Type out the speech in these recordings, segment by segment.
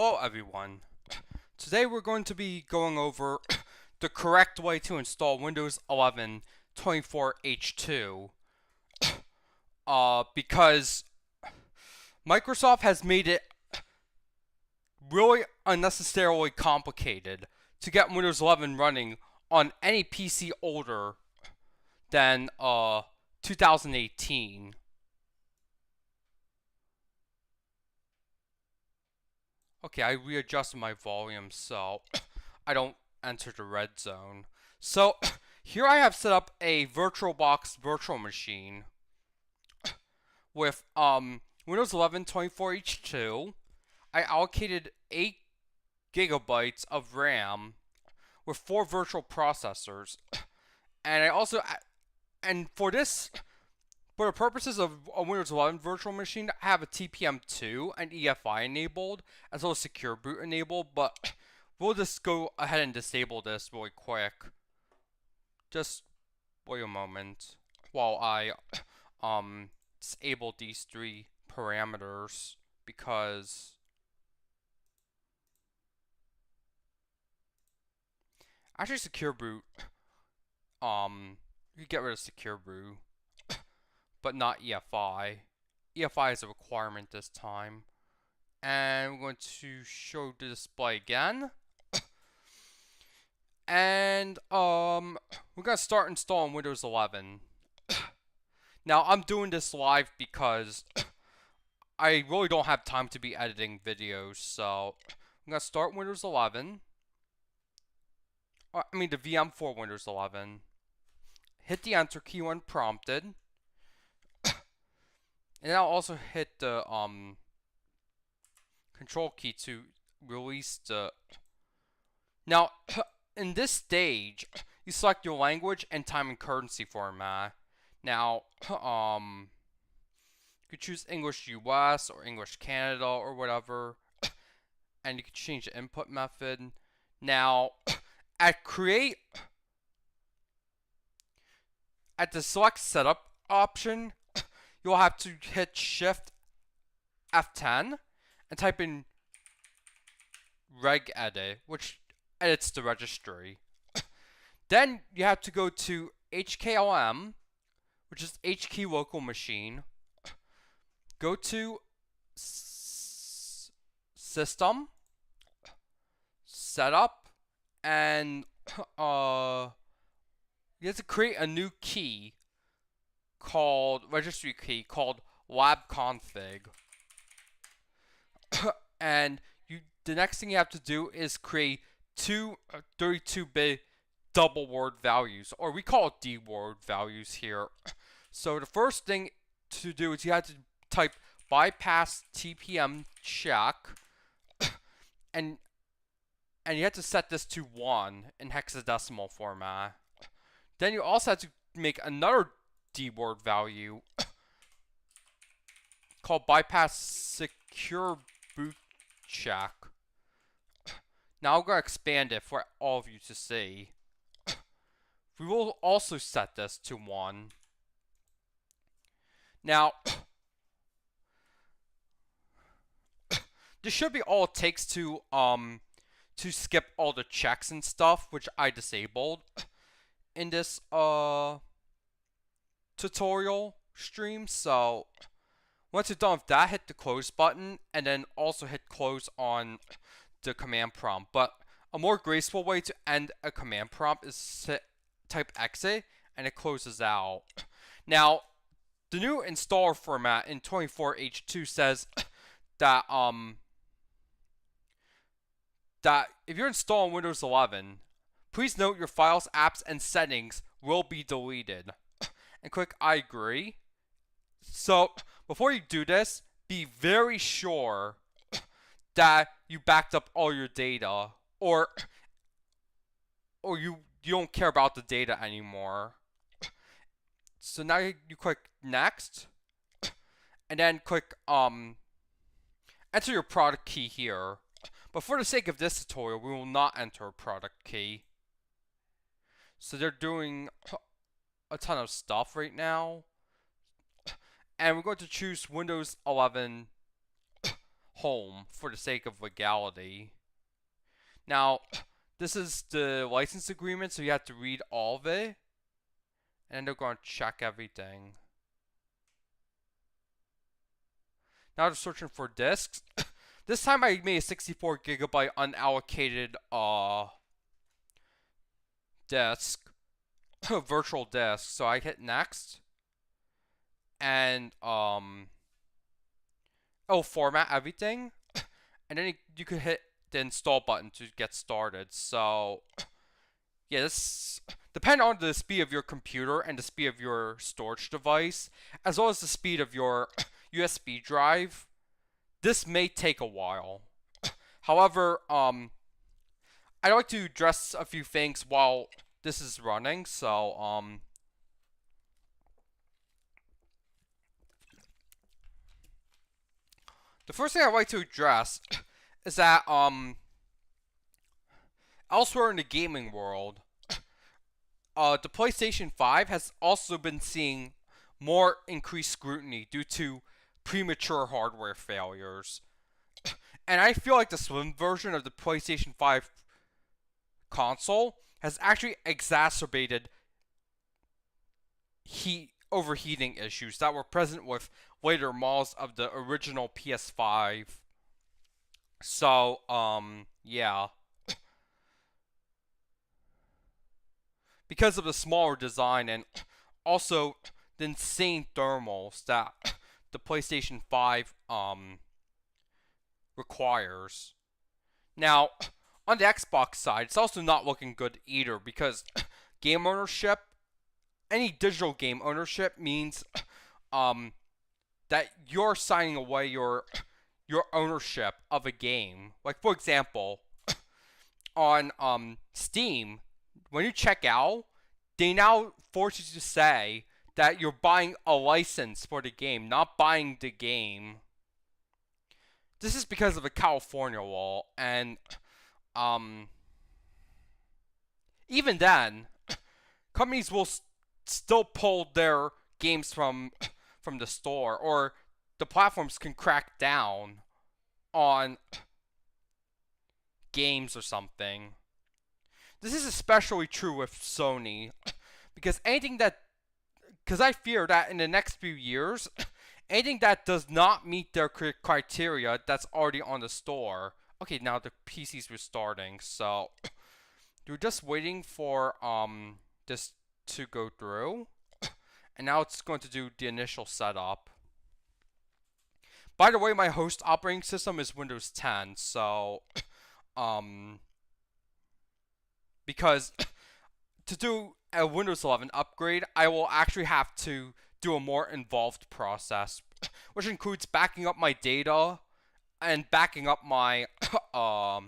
Hello everyone. Today we're going to be going over the correct way to install Windows 11 24H2 because Microsoft has made it really unnecessarily complicated to get Windows 11 running on any PC older than 2018. Okay, I readjusted my volume so I don't enter the red zone. So here I have set up a VirtualBox virtual machine with Windows 11 24H2. I allocated 8 gigabytes of RAM with 4 virtual processors. And I also for the purposes of a Windows 11 virtual machine, I have a TPM2 and EFI enabled, as well as Secure Boot enabled, but we'll just go ahead and disable this really quick. Just wait a moment while I disable these 3 parameters, because actually Secure Boot, you can get rid of Secure Boot, but not EFI. EFI is a requirement this time. And we're going to show the display again. And we're going to start installing Windows 11. Now I'm doing this live because I really don't have time to be editing videos, so I'm going to start Windows 11. I mean the VM for Windows 11. Hit the enter key when prompted. And I'll also hit the control key to release the... Now, in this stage, you select your language and time and currency format. Now, you could choose English US or English Canada or whatever. And you can change the input method. Now, at the select setup option, you'll have to hit Shift F10 and type in regedit, which edits the registry. Then you have to go to HKLM, which is HKey local machine. Go to System, Setup, and you have to create a new key called registry key called labconfig. And the next thing you have to do is create 2 32-bit double word values, or we call it D word values here. So the first thing to do is you have to type bypass TPM check, and you have to set this to 1 in hexadecimal format. Then you also have to make another D word value called bypass secure boot check. Now I'm going to expand it for all of you to see. We will also set this to 1. Now, this should be all it takes to skip all the checks and stuff, which I disabled in this tutorial stream. So once you're done with that, hit the close button and then also hit close on the command prompt. But a more graceful way to end a command prompt is to type exit and it closes out. Now, the new installer format in 24H2 says that that if you're installing Windows 11, please note your files, apps, and settings will be deleted. And click I agree. So before you do this, be very sure that you backed up all your data, or you don't care about the data anymore. So now you click next, and then click enter your product key here. But for the sake of this tutorial, we will not enter a product key. So they're doing a ton of stuff right now. And we're going to choose Windows 11 home for the sake of legality. Now, this is the license agreement, so you have to read all of it, and they're going to check everything. Now they're searching for disks. This time I made a 64 gigabyte unallocated disk, virtual disk. So I hit next, and it'll format everything, and then you could hit the install button to get started. So yeah, this depends on the speed of your computer and the speed of your storage device, as well as the speed of your USB drive. This may take a while. However, I'd like to address a few things while this is running. So, the first thing I'd like to address is that, elsewhere in the gaming world, the PlayStation 5 has also been seeing more increased scrutiny due to premature hardware failures. And I feel like the slim version of the PlayStation 5 console has actually exacerbated overheating issues that were present with later models of the original PS5. So, yeah. Because of the smaller design and also the insane thermals that the PlayStation 5 requires. Now, on the Xbox side, it's also not looking good either because game ownership, any digital game ownership means that you're signing away your ownership of a game. Like, for example, on Steam, when you check out, they now force you to say that you're buying a license for the game, not buying the game. This is because of a California law, and even then, companies will still pull their games from the store, or the platforms can crack down on games or something. This is especially true with Sony, because I fear that in the next few years, anything that does not meet their criteria that's already on the store. Okay, now the PC's restarting, so you're just waiting for this to go through, and now it's going to do the initial setup. By the way, my host operating system is Windows 10, so because to do a Windows 11 upgrade, I will actually have to do a more involved process, which includes backing up my data and backing up my not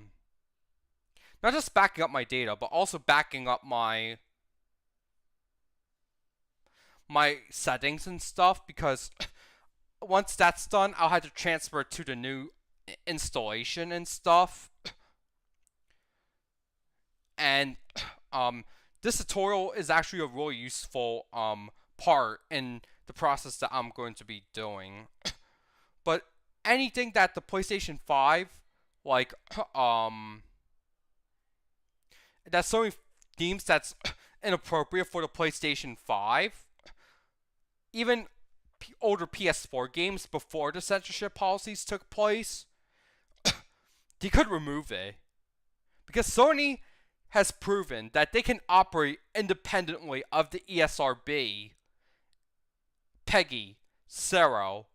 just backing up my data, but also backing up my settings and stuff, because once that's done, I'll have to transfer it to the new installation and stuff. And this tutorial is actually a really useful part in the process that I'm going to be doing. But anything that the PlayStation 5, like that Sony deems that's inappropriate for the PlayStation 5, even older PS4 games before the censorship policies took place, they could remove it. Because Sony has proven that they can operate independently of the ESRB, PEGI, CERO,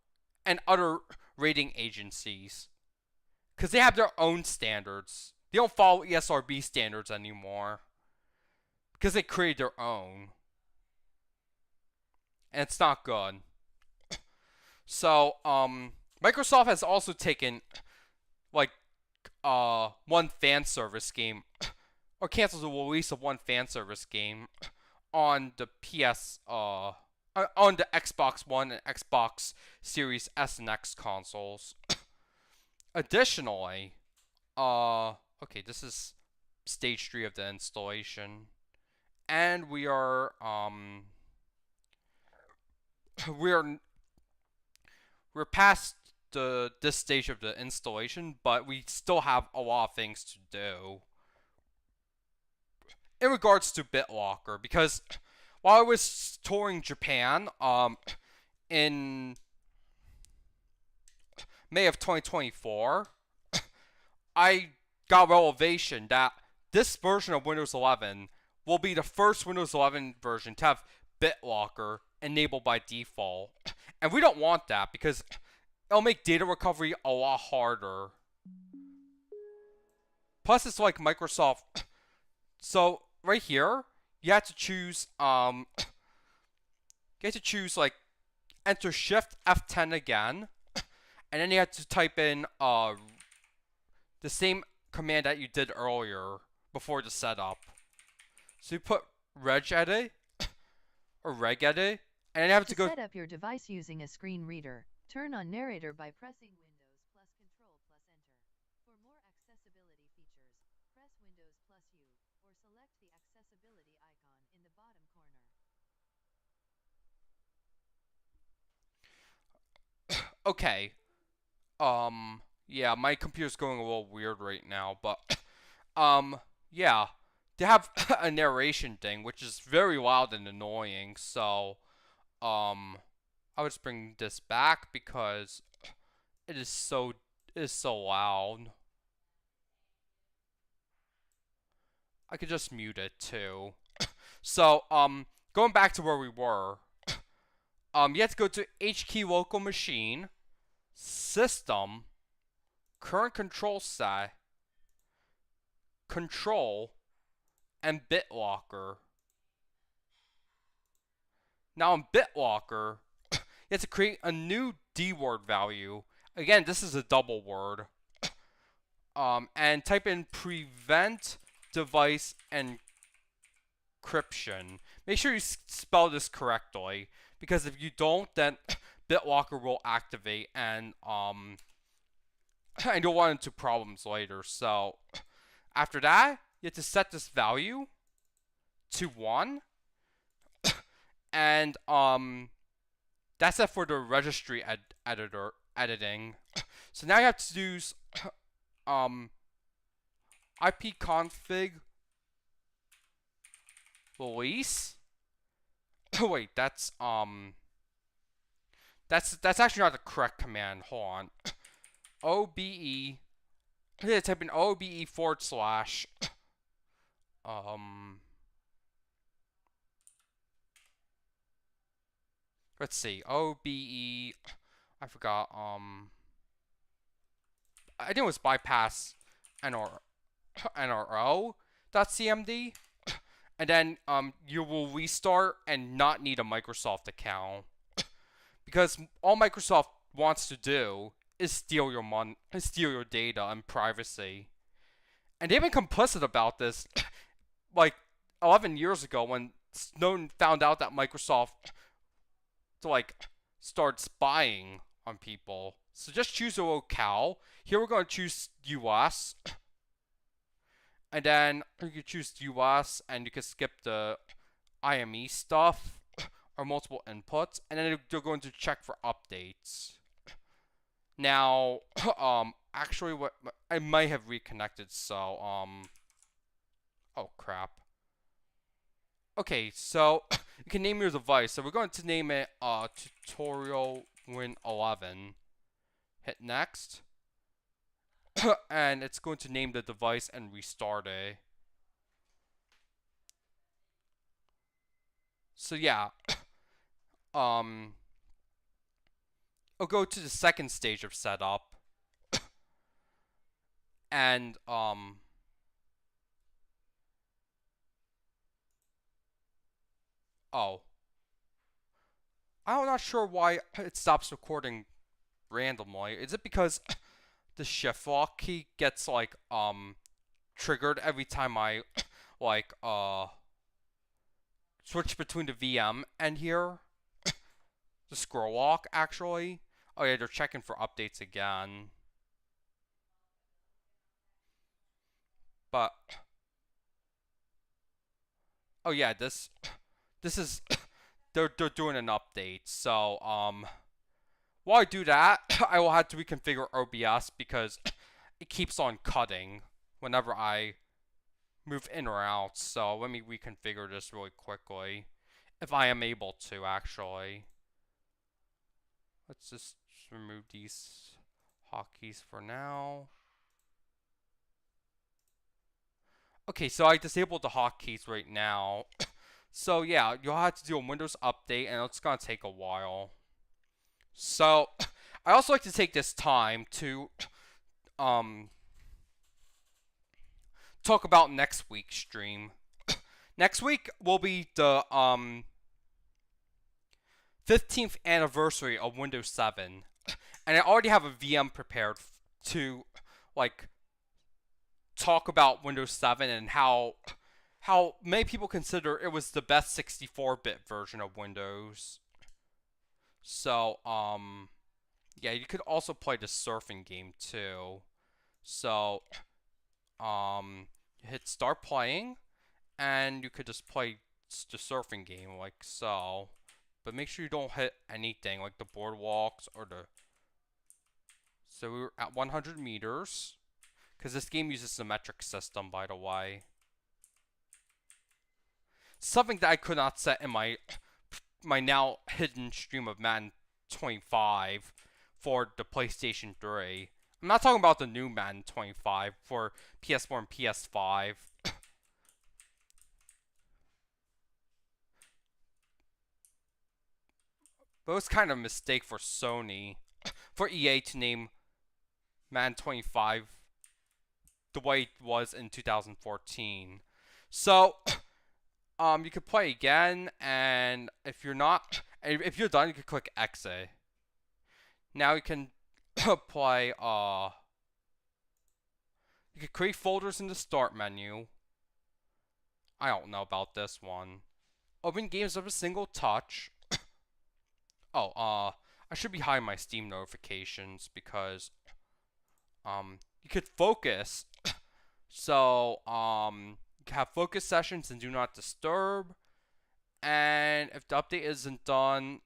and other rating agencies. Because they have their own standards. They don't follow ESRB standards anymore. Because they created their own. And it's not good. So, Microsoft has also taken, like, one fan service game, or canceled the release of one fan service game on the on the Xbox One and Xbox Series S and X consoles. Additionally, okay, this is stage 3 of the installation, and we're past this stage of the installation, but we still have a lot of things to do in regards to BitLocker, because while I was touring Japan in May of 2024, I got a revelation that this version of Windows 11 will be the first Windows 11 version to have BitLocker enabled by default. And we don't want that because it'll make data recovery a lot harder. Plus, it's like Microsoft. So right here, you have to choose like enter Shift F10 again, and then you have to type in the same command that you did earlier before the setup. So you put regedit or regedit, and then you have to go set up your device using a screen reader. Turn on narrator by pressing Windows plus Control plus Enter. For more accessibility features, press Windows plus U, or select the accessibility icon in the bottom corner. Okay. Yeah, my computer's going a little weird right now, but yeah, they have a narration thing, which is very loud and annoying. So, I would just bring this back because it is so loud. I could just mute it too. So, going back to where we were, you have to go to HKey local machine, system, current control set, control, and BitLocker. Now in BitLocker, you have to create a new D-word value. Again, this is a double word. And type in prevent device encryption. Make sure you spell this correctly, because if you don't, then BitLocker will activate and you'll run into problems later. So after that, you have to set this value to 1, and that's it for the registry editing. So now you have to use ipconfig release. Oh wait, that's actually not the correct command. Hold on. OBE. Yeah, type in OBE / let's see. OBE. I forgot. I think it was bypass nro.cmd, and then you will restart and not need a Microsoft account, because all Microsoft wants to do is steal your money, steal your data and privacy. And they've been complicit about this like 11 years ago when Snowden found out that Microsoft to like start spying on people. So just choose a locale. Here we're going to choose US. And then you can choose US and you can skip the IME stuff or multiple inputs. And then you're going to check for updates. Now, actually what I might have reconnected, so oh crap. Okay, so you can name your device. So we're going to name it Tutorial Win 11. Hit next. And it's going to name the device and restart it. So yeah. I'll go to the second stage of setup. And oh. I'm not sure why it stops recording randomly. Is it because the shift lock key gets like triggered every time I like switch between the VM and here? The scroll lock actually? Oh yeah, they're checking for updates again. But oh yeah, this is they're doing an update. So while I do that, I will have to reconfigure OBS because it keeps on cutting whenever I move in or out. So let me reconfigure this really quickly. If I am able to, actually. Let's just remove these hotkeys for now. Okay, so I disabled the hotkeys right now. So yeah, you'll have to do a Windows update and it's gonna take a while. So I also like to take this time to um talk about next week's stream. Next week will be the 15th anniversary of Windows 7. And I already have a VM prepared to like talk about Windows 7 and how many people consider it was the best 64-bit version of Windows. So yeah, you could also play the surfing game too. So hit start playing and you could just play the surfing game like so. But make sure you don't hit anything like the boardwalks or the. So we were at 100 meters. Because this game uses a metric system, by the way. Something that I could not set in my now hidden stream of Madden 25 for the PlayStation 3. I'm not talking about the new Madden 25 for PS4 and PS5. But it was kind of a mistake for Sony, for EA to name Madden 25 the way it was in 2014. So, you could play again, and if you're done, you can click exit. Now you can play, you can create folders in the start menu. I don't know about this one. Open games with a single touch. Oh, I should be hiding my Steam notifications because, you could focus. So, you can have focus sessions and do not disturb. And if the update isn't done,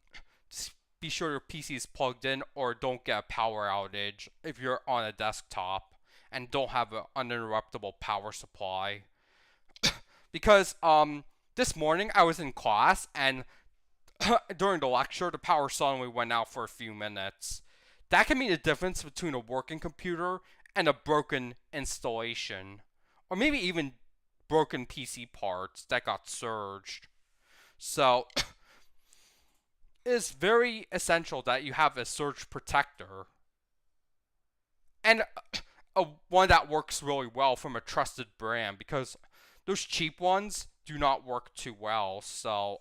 just be sure your PC is plugged in or don't get a power outage if you're on a desktop and don't have an uninterruptible power supply. Because this morning I was in class and during the lecture the power suddenly went out for a few minutes. That can mean the difference between a working computer and a broken installation, or maybe even broken PC parts that got surged. So it is very essential that you have a surge protector and one that works really well from a trusted brand, because those cheap ones do not work too well. So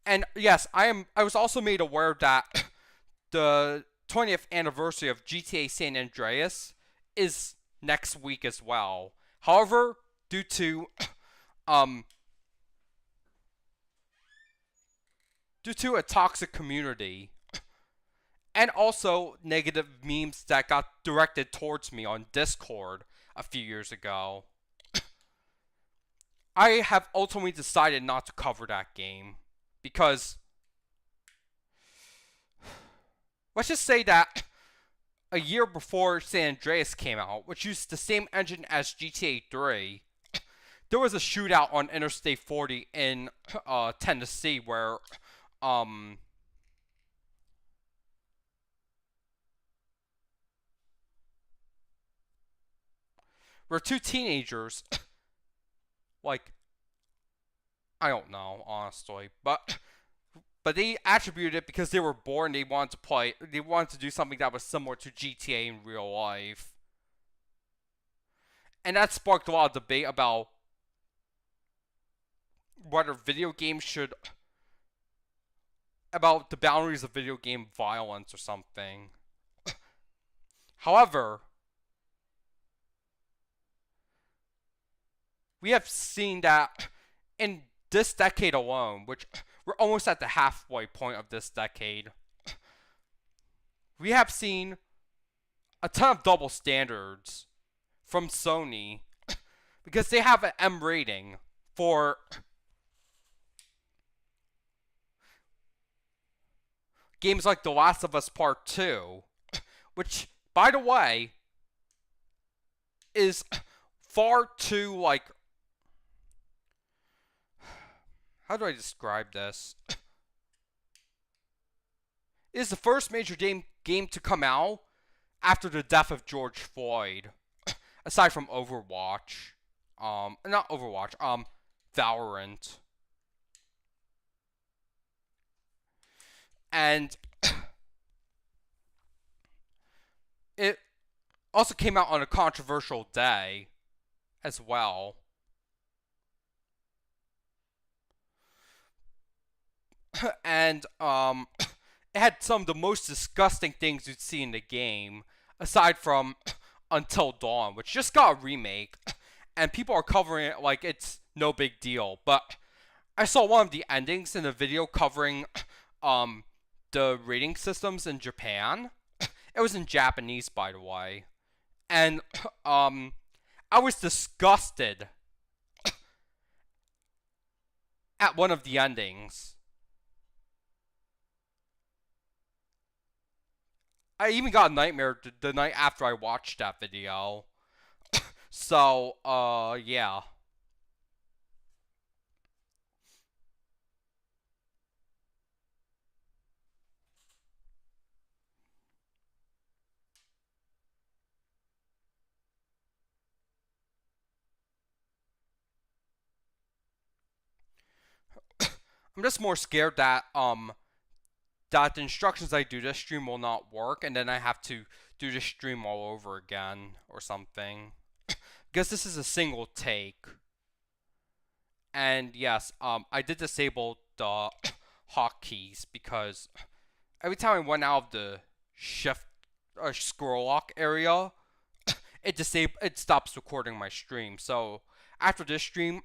and yes, I was also made aware that the 20th anniversary of GTA San Andreas is next week as well. However, due to um a toxic community and also negative memes that got directed towards me on Discord a few years ago, I have ultimately decided not to cover that game because let's just say that a year before San Andreas came out, which used the same engine as GTA 3, there was a shootout on Interstate 40 in Tennessee where two teenagers, like, I don't know, honestly, but they attributed it because they were bored and they wanted to do something that was similar to GTA in real life. And that sparked a lot of debate about whether video games should, about the boundaries of video game violence or something. However, we have seen that in this decade alone, which we're almost at the halfway point of this decade, we have seen a ton of double standards from Sony because they have an M rating for games like The Last of Us Part 2, which, by the way, is far too, like, how do I describe this? It is the first major game to come out after the death of George Floyd, aside from Overwatch. Not Overwatch, Valorant. And it also came out on a controversial day as well. And it had some of the most disgusting things you'd see in the game, aside from Until Dawn, which just got a remake, and people are covering it like it's no big deal. But I saw one of the endings in a video covering um the rating systems in Japan. It was in Japanese, by the way, and I was disgusted at one of the endings. I even got a nightmare the night after I watched that video. So, yeah. I'm just more scared that the instructions I do this stream will not work, and then I have to do this stream all over again or something. Because this is a single take. And yes, I did disable the hotkeys because every time I went out of the shift scroll lock area, it stops recording my stream. So after this stream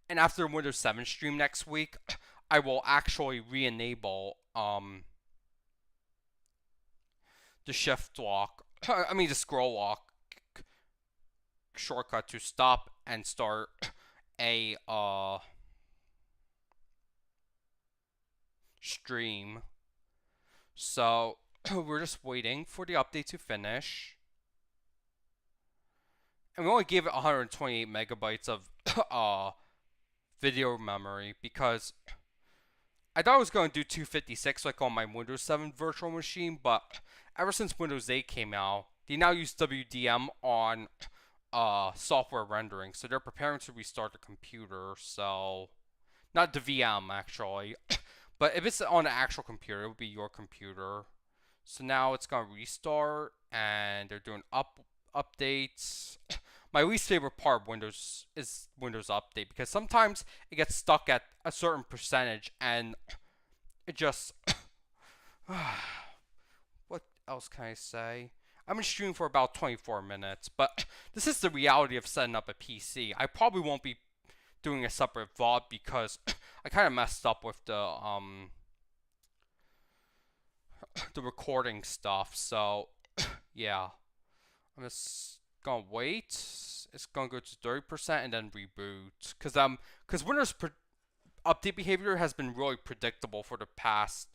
and after Windows 7 stream next week, I will actually re-enable the shift lock. I mean the scroll lock shortcut to stop and start a stream. So we're just waiting for the update to finish. And we only gave it 128 megabytes of video memory because I thought I was going to do 256 like on my Windows 7 virtual machine, but ever since Windows 8 came out, they now use WDM on software rendering, so they're preparing to restart the computer. So not the VM actually, but if it's on an actual computer, it would be your computer. So now it's gonna restart, and they're doing updates. My least favorite part of Windows is Windows Update because sometimes it gets stuck at a certain percentage, and it just what else can I say? I've been streaming for about 24 minutes, but this is the reality of setting up a PC. I probably won't be doing a separate VOD because I kind of messed up with the recording stuff. So yeah, I'm just gonna wait. It's gonna go to 30% and then reboot because Windows update behavior has been really predictable for the past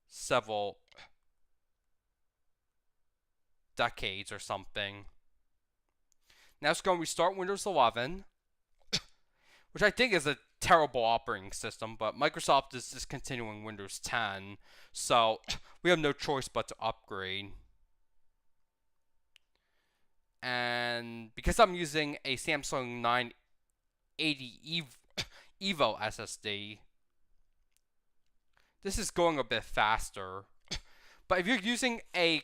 several decades or something. Now it's going to restart Windows 11, which I think is a terrible operating system, but Microsoft is discontinuing Windows 10, so we have no choice but to upgrade. And because I'm using a Samsung 980 Evo SSD, this is going a bit faster. But if you're using a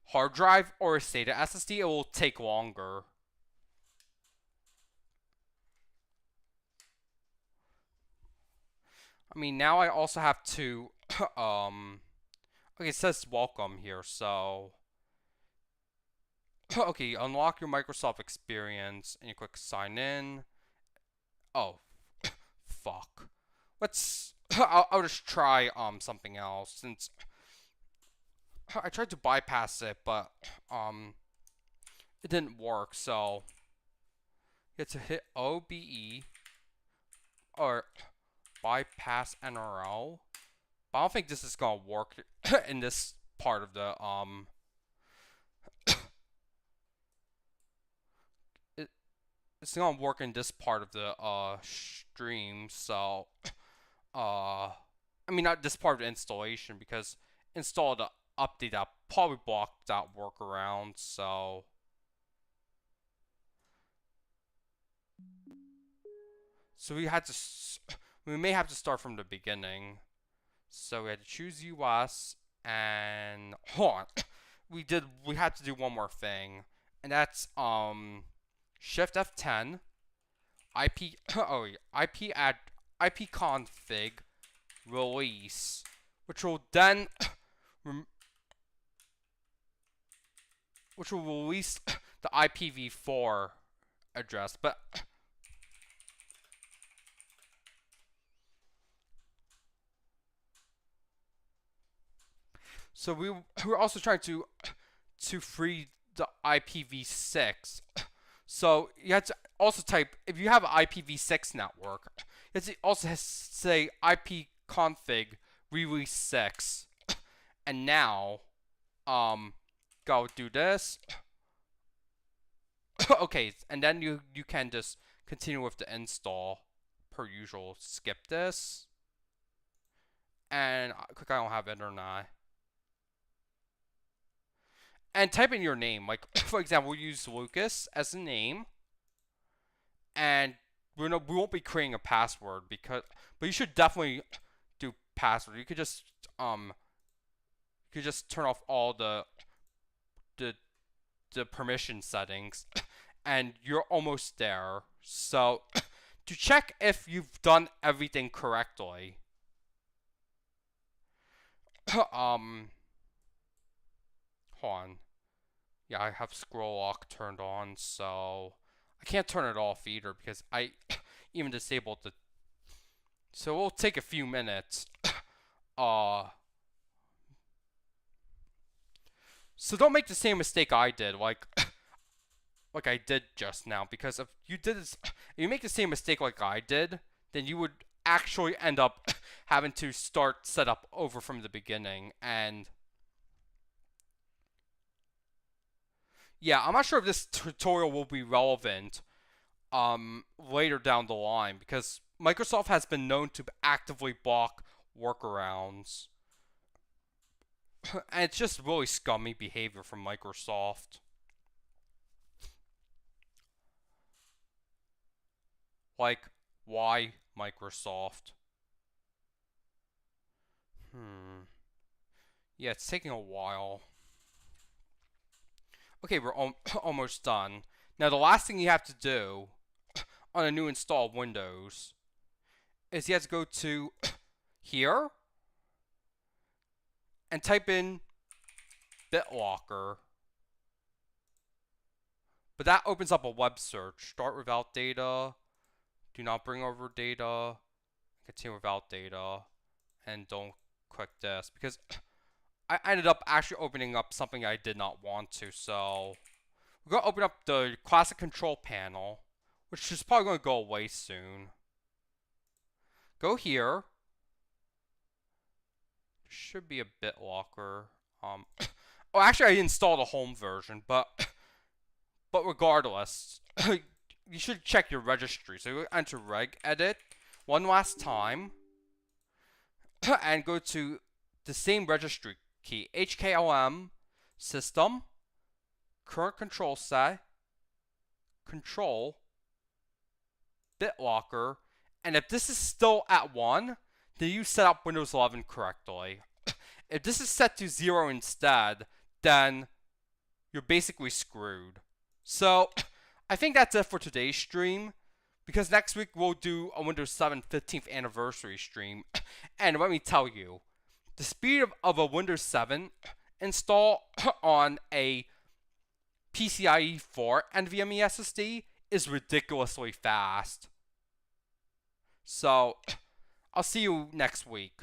hard drive or a SATA SSD, it will take longer. I mean, now I also have to, okay, it says welcome here, so, okay, unlock your Microsoft experience, and you click sign in. Oh, fuck. I'll just try, something else, since I tried to bypass it, but, it didn't work, so, you have to hit OBE, or bypass NRL, But I don't think this is gonna work in this part of the it, it's gonna work in this part of the stream. So I mean not this part of the installation because install the update that probably blocked that workaround. So we may have to start from the beginning. So we had to choose US and hold on. We had to do one more thing. And that's Shift F10 IP oh IP add IP config release, which will then which will release the IPv4 address. But so we're also trying to free the IPv6. So you have to also type, if you have an IPv6 network, you have to also say ipconfig release 6. And now, go do this. Okay, and then you can just continue with the install per usual. Skip this. And click I don't have internet. And type in your name. Like, for example, we'll use Lucas as a name. And we won't be creating a password but you should definitely do password. You could just turn off all the permission settings, and you're almost there. So to check if you've done everything correctly, hold on. Yeah, I have scroll lock turned on, so I can't turn it off either because I even disabled the. So it'll take a few minutes. So don't make the same mistake I did, like I did just now, because if you make the same mistake like I did, then you would actually end up having to start setup over from the beginning. And yeah, I'm not sure if this tutorial will be relevant later down the line, because Microsoft has been known to actively block workarounds. And it's just really scummy behavior from Microsoft. Like, why Microsoft? Yeah, it's taking a while. Okay, we're almost done. Now, the last thing you have to do on a new install of Windows is you have to go to here and type in BitLocker. But that opens up a web search. Start without data. Do not bring over data. Continue without data. And don't click this, because I ended up actually opening up something I did not want to. So we're going to open up the classic control panel, which is probably going to go away soon. Go here. Should be a BitLocker. Oh, actually, I installed a home version, but regardless, you should check your registry. So you enter regedit one last time, and go to the same registry key, HKLM system, current control set, control, BitLocker, and if this is still at 1, then you set up Windows 11 correctly. If this is set to 0 instead, then you're basically screwed. So I think that's it for today's stream, because next week we'll do a Windows 7 15th anniversary stream. And let me tell you, the speed of a Windows 7 install on a PCIe 4 NVMe SSD is ridiculously fast. So I'll see you next week.